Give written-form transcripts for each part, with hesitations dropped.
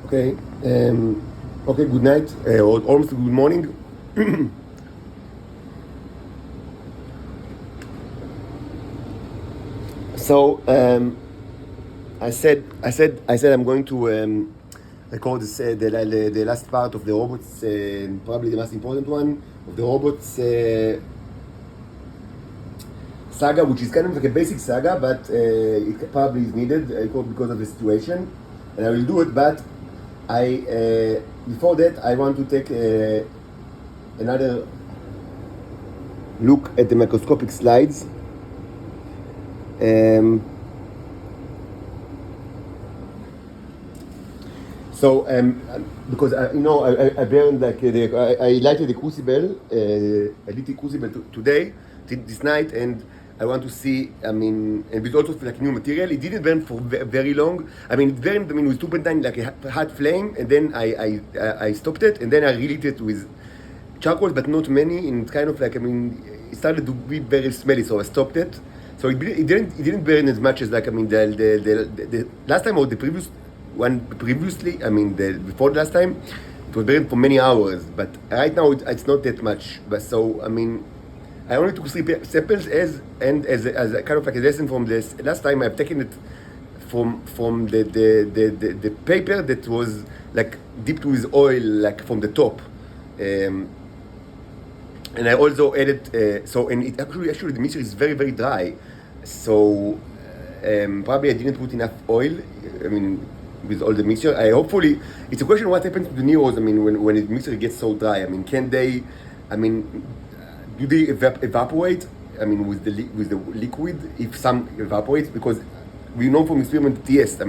Okay. Okay. Good night, or almost good morning. So I said I'm going to record this, the last part of the robots, probably the most important one of the robots saga, which is kind of like a basic saga, but it probably is needed because of the situation, and I will do it. But before that, I want to take another look at the microscopic slides. So because I burned I lighted the crucible, I lit the crucible today, this night, and I want to see. And with also like new material. It didn't burn for very long. It burned. With 2.9 like a hot flame, and then I stopped it, and then I relit it with charcoal, but not many. And it's kind of like it started to be very smelly, so I stopped it. So it didn't burn as much as the last time or the previous one previously. Before the last time, it was burned for many hours. But right now it's not that much. But so I only took 3 samples as a kind of like a lesson from this. Last time I've taken it from the paper that was like dipped with oil, like from the top. And I also added and it actually the mixture is very dry. So probably I didn't put enough oil. With all the mixture, hopefully it's a question what happens to the Neros. When the mixture gets so dry. Can they? Do they evaporate? With the liquid, if some evaporates, because we know from experiment yes.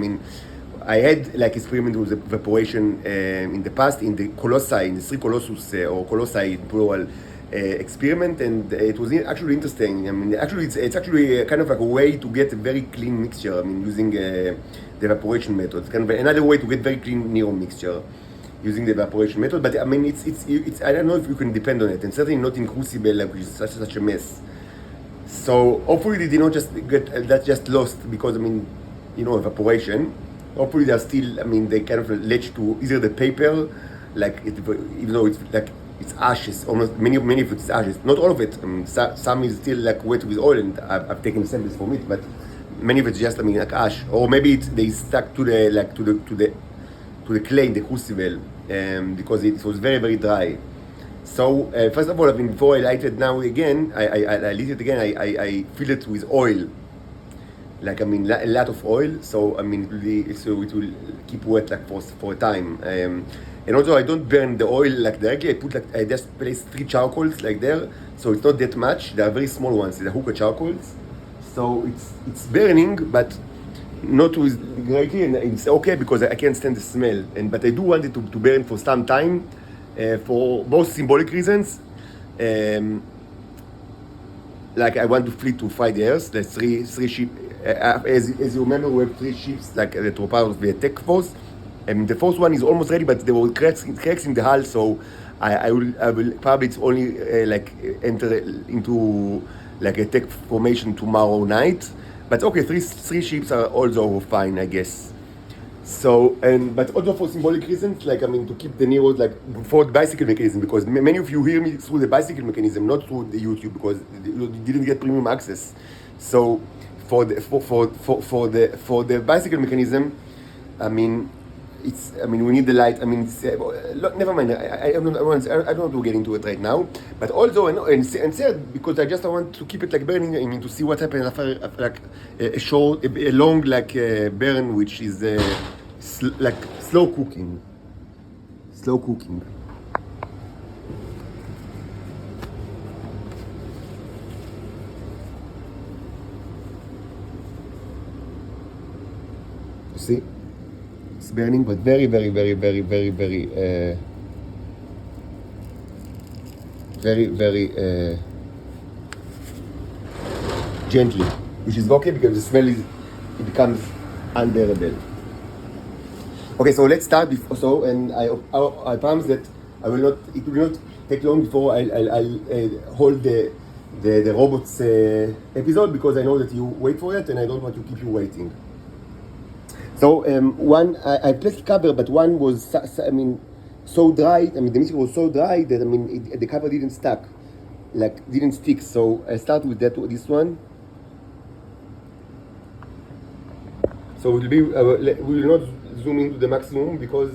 I had like experiment with evaporation in the past in the colossi, in the 3 colossus or colossi plural experiment, and it was actually interesting. Actually it's actually kind of like a way to get a very clean mixture. Using the evaporation method. It's kind of another way to get very clean Nero mixture using the evaporation method. But it's I don't know if you can depend on it, and certainly not in crucible, which is such a mess. So hopefully they did not just get that just lost because evaporation. Hopefully they are still. They kind of latch to either the paper, even though it's like it's ashes. Almost many of it's ashes. Not all of it. Some is still like wet with oil, and I've taken samples from it, but many of it's just like ash, or maybe they stuck to the clay in the crucible because it was very dry. So first of all, before I light it now again, I lit it again. I fill it with oil, a lot of oil. So so it will keep wet for a time. And also I don't burn the oil directly. I just place 3 charcoals there, so it's not that much. They are very small ones. They're hookah charcoals. So it's burning, but not with directly, and it's okay because I can't stand the smell. But I do want it to burn for some time, for both symbolic reasons. I want to flee to fight the earth. There's three ships. As you remember, we have 3 ships that were part of the attack force. The first one is almost ready, but there were cracks in the hull. So I will probably it's only enter into a tech formation tomorrow night. But okay, three ships are also fine, I guess. So but also for symbolic reasons, to keep the Neros for the bicycle mechanism, because many of you hear me through the bicycle mechanism, not through the YouTube, because you didn't get premium access. So for the bicycle mechanism, we need the light. Never mind. I don't want to get into it right now. But also, and third, because I want to keep it burning. To see what happens after a long burn, which is slow cooking. Slow cooking. You see? It's burning, but very gently, which is okay because the smell it becomes unbearable. Okay, so let's start. And I promise that it will not take long before I'll hold the robots episode, because I know that you wait for it and I don't want to keep you waiting. So one, I placed cover, but one was, so dry. I mean, the mixture was so dry that the cover didn't stuck, like didn't stick. So I start with this one. So we will not zoom into the maximum because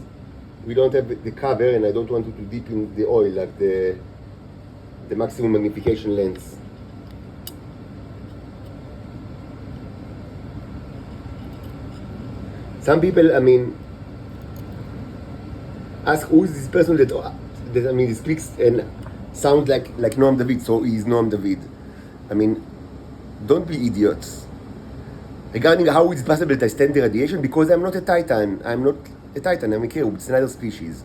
we don't have the cover, and I don't want it to dip in the oil like the maximum magnification lens. Some people, ask who is this person that speaks and sounds like Noam David, so he's Noam David. Don't be idiots. Regarding how it's possible to stand the radiation, because I'm not a Titan. I'm not a Titan, I'm a cherub, it's another species.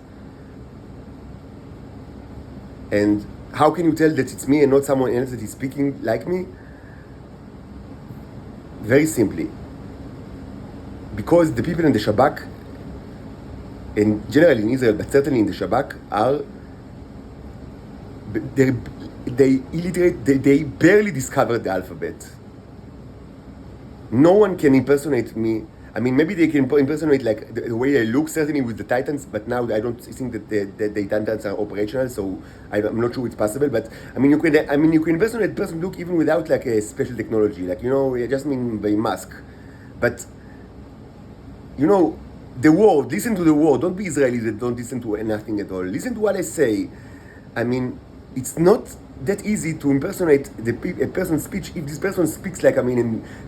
And how can you tell that it's me and not someone else that is speaking like me? Very simply. Because the people in the Shabak, and generally in Israel, but certainly in the Shabak, they illiterate, they barely discovered the alphabet. No one can impersonate me. Maybe they can impersonate like the way I look, certainly with the Titans, but now I don't think that the Titans are operational, so I'm not sure it's possible. But you can impersonate a person look even without like a special technology, like just by mask. But the word, listen to the word. Don't be Israelis that don't listen to nothing at all. Listen to what I say. It's not that easy to impersonate a person's speech if this person speaks like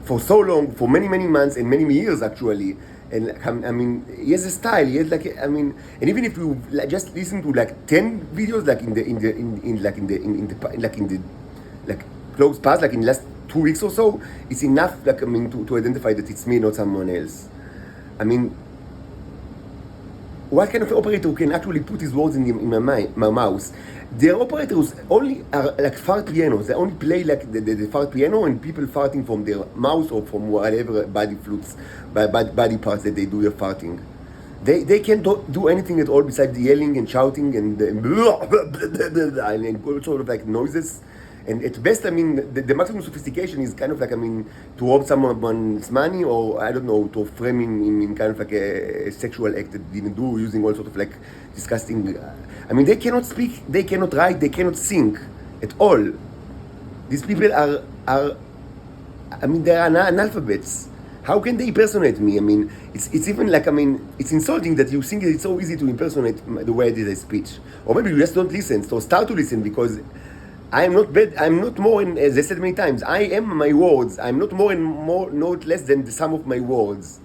for so long, for many months and many years actually. And he has a style. He has and even if you just listen to 10 videos close past, in the last 2 weeks or so, it's enough to identify that it's me, not someone else. What kind of operator can actually put his words in my mouth? Their operators only are like fart pianos. They only play like the fart piano, and people farting from their mouth or from whatever body flutes, body parts that they do their farting. They can't do anything at all besides yelling and shouting and all sort of like noises. And at best, the maximum sophistication is kind of like, to rob someone's money, or I don't know, to frame him in kind of like a sexual act that didn't do, using all sort of like disgusting. They cannot speak, they cannot write, they cannot sing at all. These people are they are analphabets. How can they impersonate me? It's even like, it's insulting that you think it's so easy to impersonate the way I did a speech. Or maybe you just don't listen, so start to listen, because I am not bad. I'm not more, as I said many times, I am my words. I'm not not less than the sum of my words.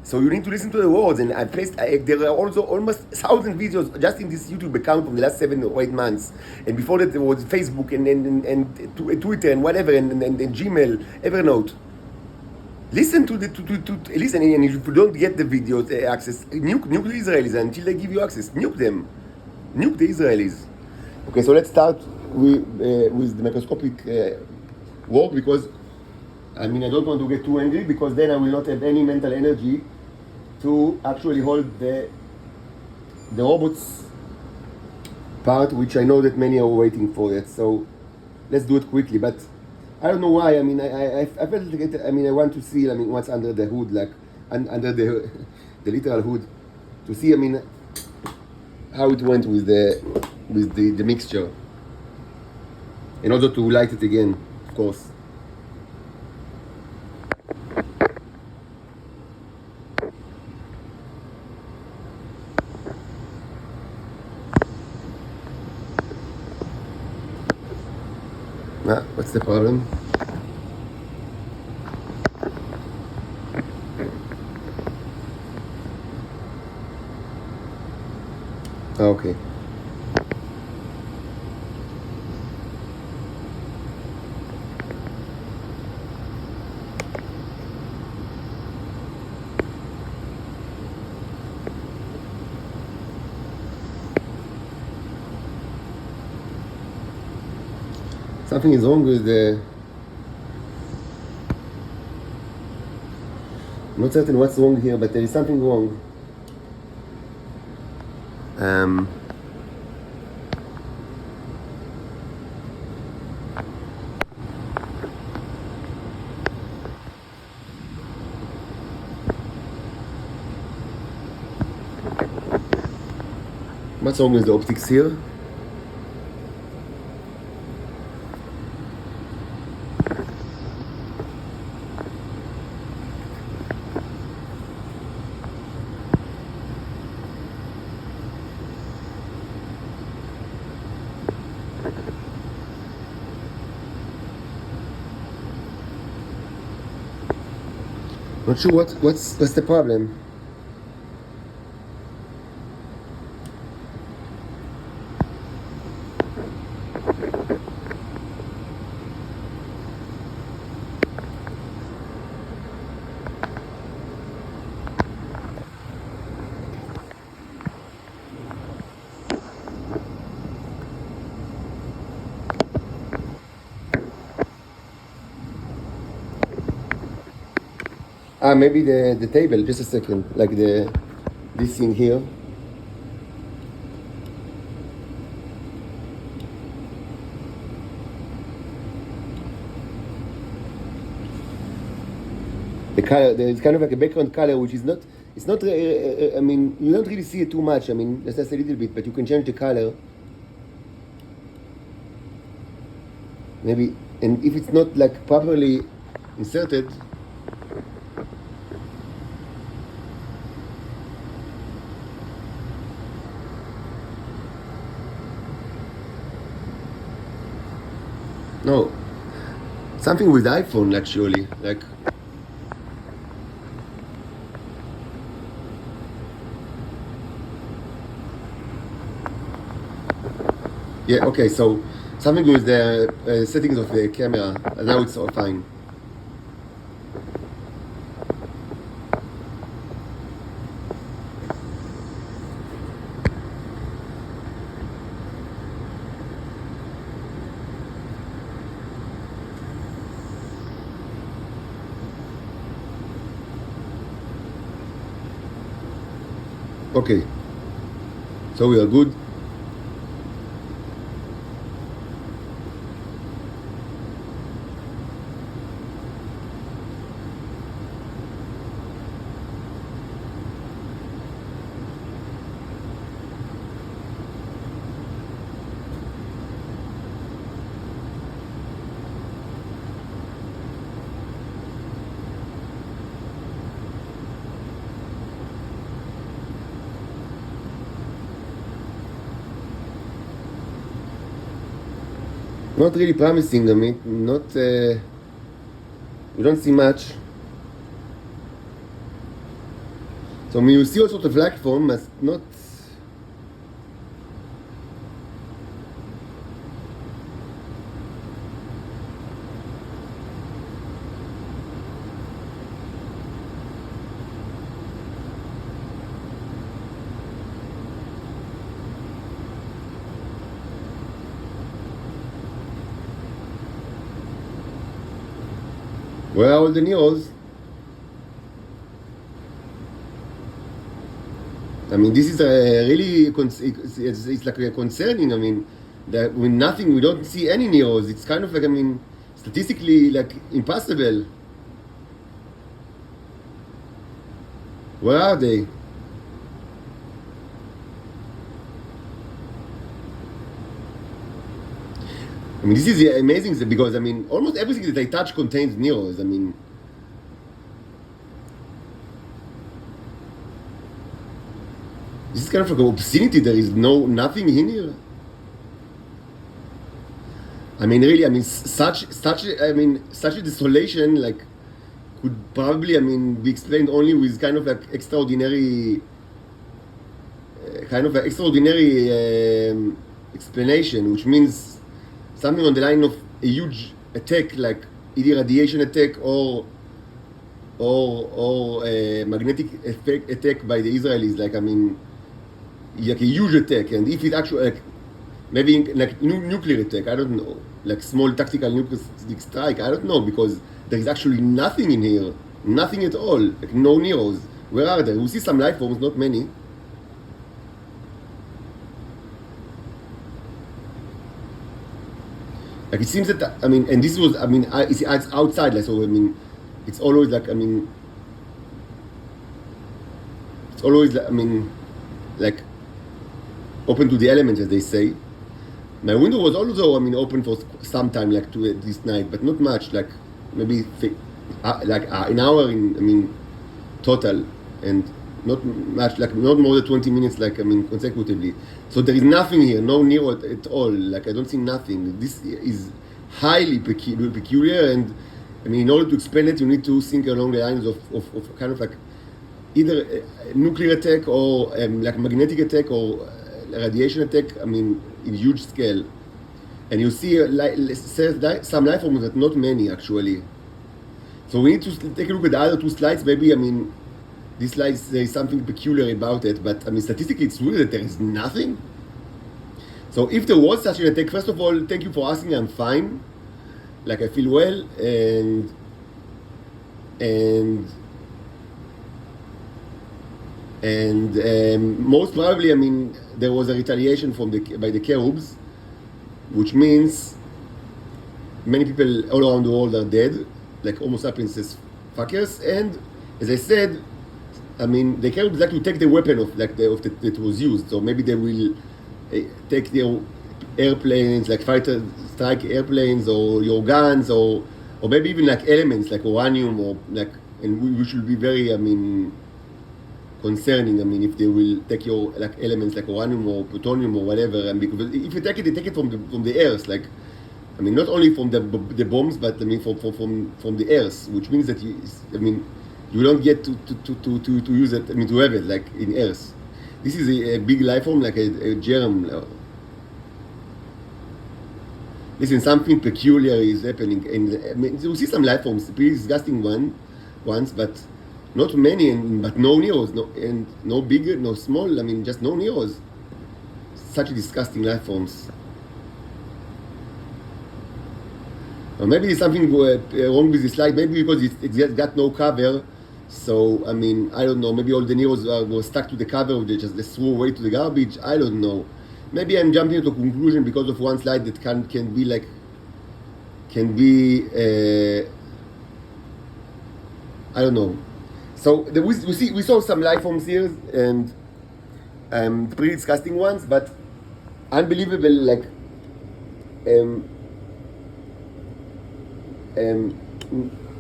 So you need to listen to the words. And there are also almost 1,000 videos just in this YouTube account from the last 7 or 8 months. And before that there was Facebook and Twitter and whatever, and Gmail, Evernote. Listen to listen, and if you don't get the videos access, nuke the Israelis until they give you access. Nuke them. Nuke the Israelis. Okay, so let's start with the microscopic work, because I don't want to get too angry, because then I will not have any mental energy to actually hold the robots part, which I know that many are waiting for it. So let's do it quickly. But I don't know why. I felt like I want to see what's under the hood, like under the literal hood, to see how it went with the mixture, in order to light it again, of course. What's the problem? Okay. Something is wrong with the... I'm not certain what's wrong here, but there is something wrong. What's wrong with the optics here? Not sure what's the problem. Maybe the table, just a second, like this thing here. The color, there's kind of like a background color, which is not, it's not, I mean, you don't really see it too much. I mean, just a little bit, but you can change the color. Maybe, and if it's not like properly inserted, no, something with iPhone actually, like. Yeah, okay, so something with the settings of the camera, now it's all fine. Okay, so we are good. Not really promising, I mean, not, we don't see much. So I mean, you see all sort of light form, but not. Where are all the Neros? I mean, this is really, it's like concerning. I mean, that with nothing, we don't see any Neros. It's kind of like, I mean, statistically, like, impossible. Where are they? I mean, this is amazing because, I mean, almost everything that I touch contains Neros. I mean, this is kind of like an obscenity. There is nothing in here. I mean, really, I mean, such a desolation, like, could probably, I mean, be explained only with kind of like extraordinary explanation, which means something on the line of a huge attack, like either radiation attack or a magnetic effect attack by the Israelis. Like, I mean, like a huge attack, and if it actually, like, maybe like nuclear attack, I don't know, like small tactical nuclear strike, I don't know, because there is actually nothing in here, nothing at all, like no Neros. Where are they? We see some life forms, not many. Like, it seems that, I mean, and this was, I mean, it's outside, like, so, I mean, it's always like, I mean, it's always, I mean, like, open to the elements, as they say. My window was also, I mean, open for some time, like to this night, but not much, like maybe an hour in, I mean, total, and not much, like not more than 20 minutes, like, I mean, consecutively. So there is nothing here, no Nero at all, like I don't see nothing. This is highly peculiar, and I mean, in order to explain it, you need to think along the lines of kind of like either a nuclear attack or like magnetic attack or radiation attack, I mean, in huge scale. And you see some life forms, but not many actually. So we need to take a look at the other two slides. Maybe, I mean, this slide, there is something peculiar about it, but I mean, statistically, it's weird that there is nothing. So if there was such an attack, first of all, thank you for asking. I'm fine. Like, I feel well, and most probably, I mean, there was a retaliation by the cherubs, which means many people all around the world are dead, like Homo sapiens as fuckers. And as I said, I mean, the cherubs like to take the weapon that was used. So maybe they will take their airplanes, like fighter strike airplanes, or your guns, or maybe even like elements like uranium, or like, and we should be very, I mean, concerning. I mean, if they will take your like elements like uranium or plutonium or whatever, and because if you take it, they take it from the earth, like, I mean, not only from the bombs, but I mean from the earth, which means that you don't get to use it. I mean, to have it like in earth. This is a big life form, like a germ. Listen, something peculiar is happening, and I mean, you see some life forms, pretty disgusting ones, but not many, but no Neros, and no bigger, no small. I mean, just no Neros. Such disgusting life forms. Or maybe there's something wrong with this slide. Maybe because it's got no cover. So I mean, I don't know. Maybe all the Neros were stuck to the cover. They just threw away to the garbage. I don't know. Maybe I'm jumping to a conclusion because of one slide that can be I don't know. So we saw some life forms here, and pretty disgusting ones, but unbelievable, like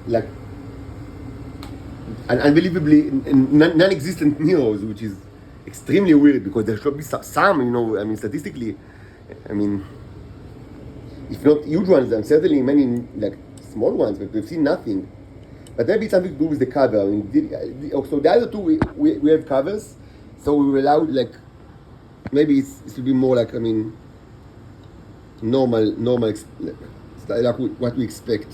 like unbelievably non-existent Neros, which is extremely weird, because there should be some, you know, I mean, statistically, I mean, if not huge ones, and certainly many like small ones, but we've seen nothing. But maybe it's something to do with the cover. I mean, so the other two we have covers, so we were allowed, like, maybe it will be more like, I mean, normal, like what we expect.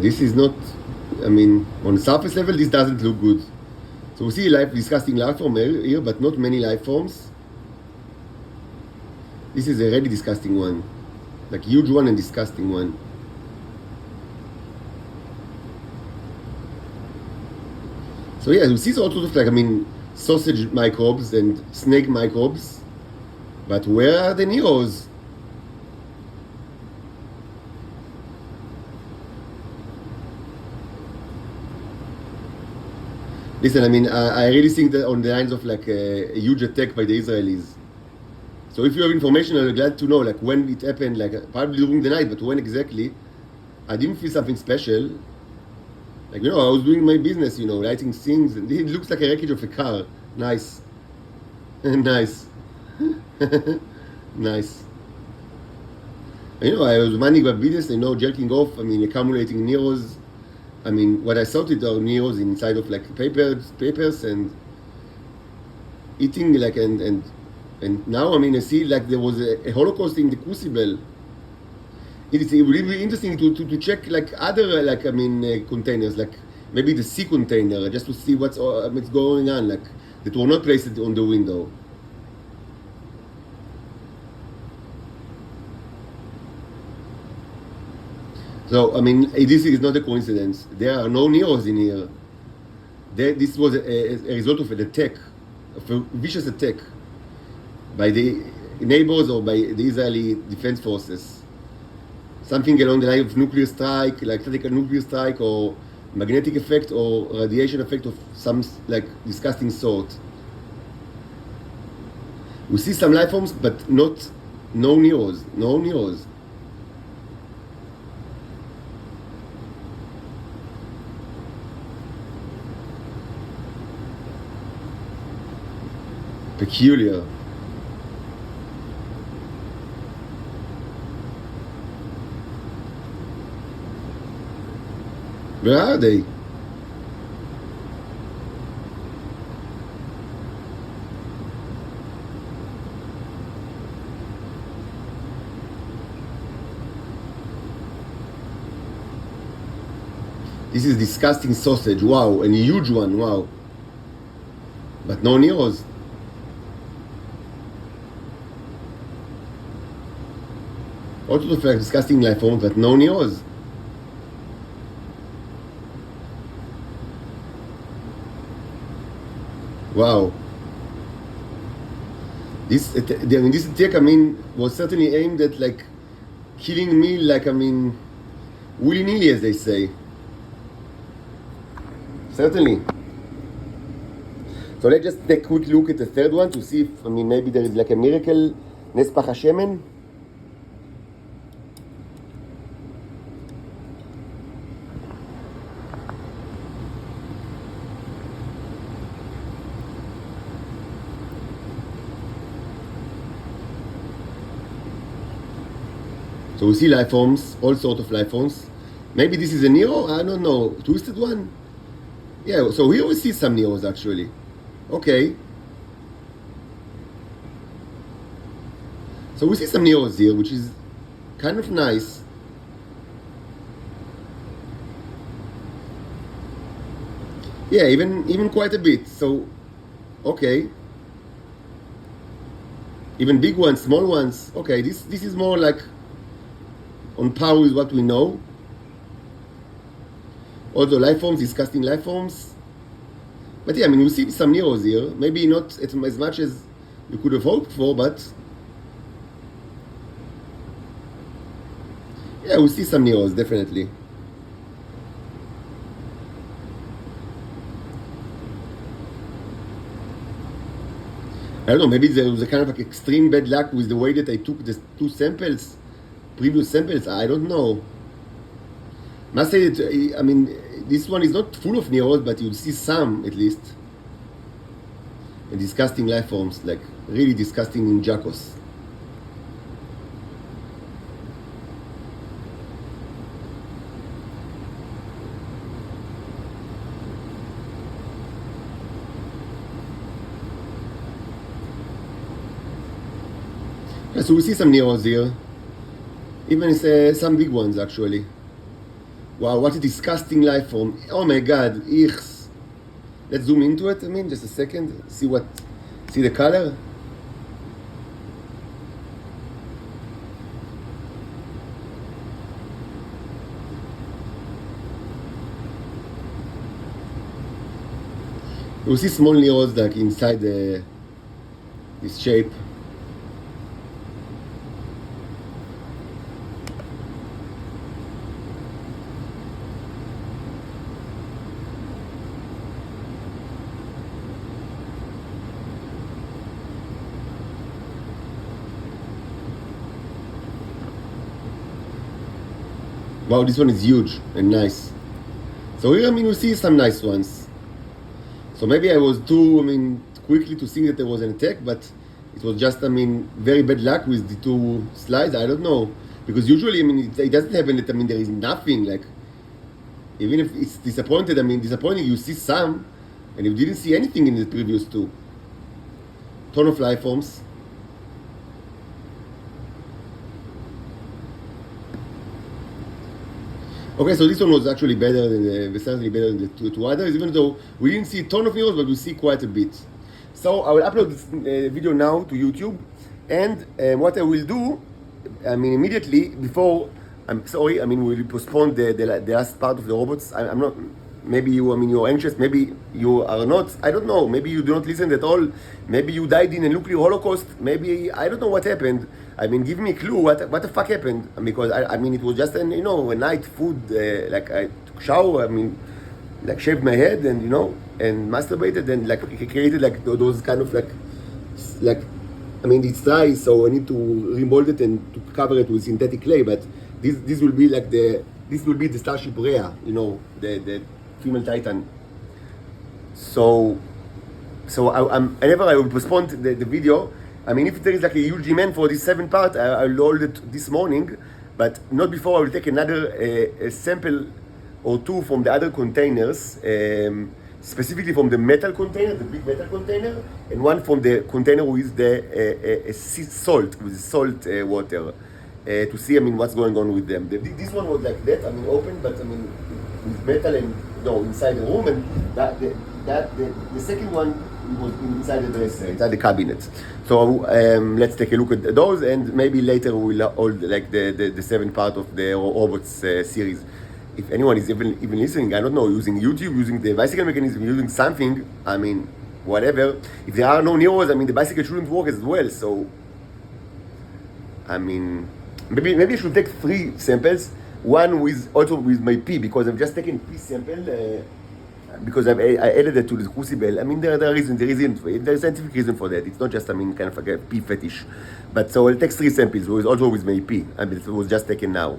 This is not, I mean, on surface level, this doesn't look good. So we see disgusting life form here, but not many life forms. This is a really disgusting one, like huge one and disgusting one. So yeah, we see all sorts of, like, I mean, sausage microbes and snake microbes, but where are the Neros? Listen, I mean, I really think that on the lines of like a huge attack by the Israelis. So if you have information, I'm glad to know, like, when it happened, like probably during the night, but when exactly. I didn't feel something special. Like, you know, I was doing my business, you know, writing things, and it looks like a wreckage of a car. Nice. Nice. Nice. And, you know, I was minding my business, you know, jerking off, I mean, accumulating Neros. I mean, what I thought it are Neros inside of like papers and eating, like, and now, I mean, I see like there was a Holocaust in the crucible. It would be interesting to check like other, like, I mean, containers, like maybe the sea container, just to see what's going on, like, that were not placed on the window. So, I mean, this is not a coincidence. There are no Neros in here. This was a result of an attack, of a vicious attack by the neighbors or by the Israeli defense forces. Something along the line of nuclear strike, like tactical nuclear strike, or magnetic effect, or radiation effect of some like disgusting sort. We see some life forms, but no Neros, no Neros. Peculiar. Where are they? This is disgusting sausage, wow, and a huge one, wow. But no Neros. Also of like disgusting life forms, but no Neros. Wow. This attack, I mean, was certainly aimed at like killing me, like, I mean, willy-nilly, as they say. Certainly. So let's just take a quick look at the third one to see if, I mean, maybe there is like a miracle, Nespach HaShemen. So we see life forms, all sorts of life forms. Maybe this is a Nero, I don't know, twisted one? Yeah, so here we see some Neros actually. Okay. So we see some Neros here, which is kind of nice. Yeah, even quite a bit. So, okay. Even big ones, small ones. Okay, this is more like on par with what we know. Although life forms, disgusting life forms. But yeah, I mean, we see some Neros here. Maybe not as much as you could have hoped for, but yeah, we see some Neros, definitely. I don't know, maybe there was a kind of like extreme bad luck with the way that I took the two samples, previous samples. I don't know. Must say that, I mean, this one is not full of Neros, but you'll see some at least. And disgusting life forms, like really disgusting in Jacos. So we see some Neros here. Even some big ones actually. Wow, what a disgusting life form. Oh my god, ichs. Let's zoom into it, I mean, just a second. See the color? You see small Neros like inside this shape. Wow, this one is huge and nice. So here, I mean, we see some nice ones. So maybe I was too, I mean, quickly to think that there was an attack, but it was just, I mean, very bad luck with the two slides. I don't know. Because usually, I mean, it doesn't happen that, I mean, there is nothing, like, even if it's disappointing, you see some, and you didn't see anything in the previous two. Ton of life forms. Okay, so this one was actually better than certainly better than the two others, even though we didn't see a ton of Neros, but we see quite a bit. So I will upload this video now to YouTube, and what I will do, I mean, immediately before I'm sorry. I mean, we'll postpone the last part of the robots. I'm not. Maybe you. I mean, you're anxious. Maybe you are not. I don't know. Maybe you do not listen at all. Maybe you died in a nuclear holocaust. Maybe I don't know what happened. I mean, give me a clue. What the fuck happened? Because I mean, it was just an a night food. Like I took shower. I mean, like shaved my head and and masturbated and like created like those kind of like I mean, it's dry, so I need to remold it and to cover it with synthetic clay. But this will be like this will be the Starship Rhea, the female Titan. So whenever I will postpone the video, I mean, if there is like a huge demand for this 7th part, I'll load it this morning, but not before I will take another a sample or two from the other containers. Specifically from the metal container, the big metal container, and one from the container with the sea salt, with salt water, to see, I mean, what's going on with them. This one was like that, I mean, open, but I mean, with metal and inside the room, and the second one was inside the dresser, inside the cabinet. So let's take a look at those, and maybe later we'll hold like the 7th part of the robots series. If anyone is even listening, I don't know, using YouTube, using the bicycle mechanism, using something, I mean, whatever. If there are no Neros, I mean, the bicycle shouldn't work as well. So, I mean, maybe I should take 3 samples. One also with my pee, because I've just taken pee sample because I added it to the crucible. I mean, there is a scientific reason for that. It's not just, I mean, kind of like a pee fetish. But so I'll take 3 samples, also with my pee. I mean, it was just taken now.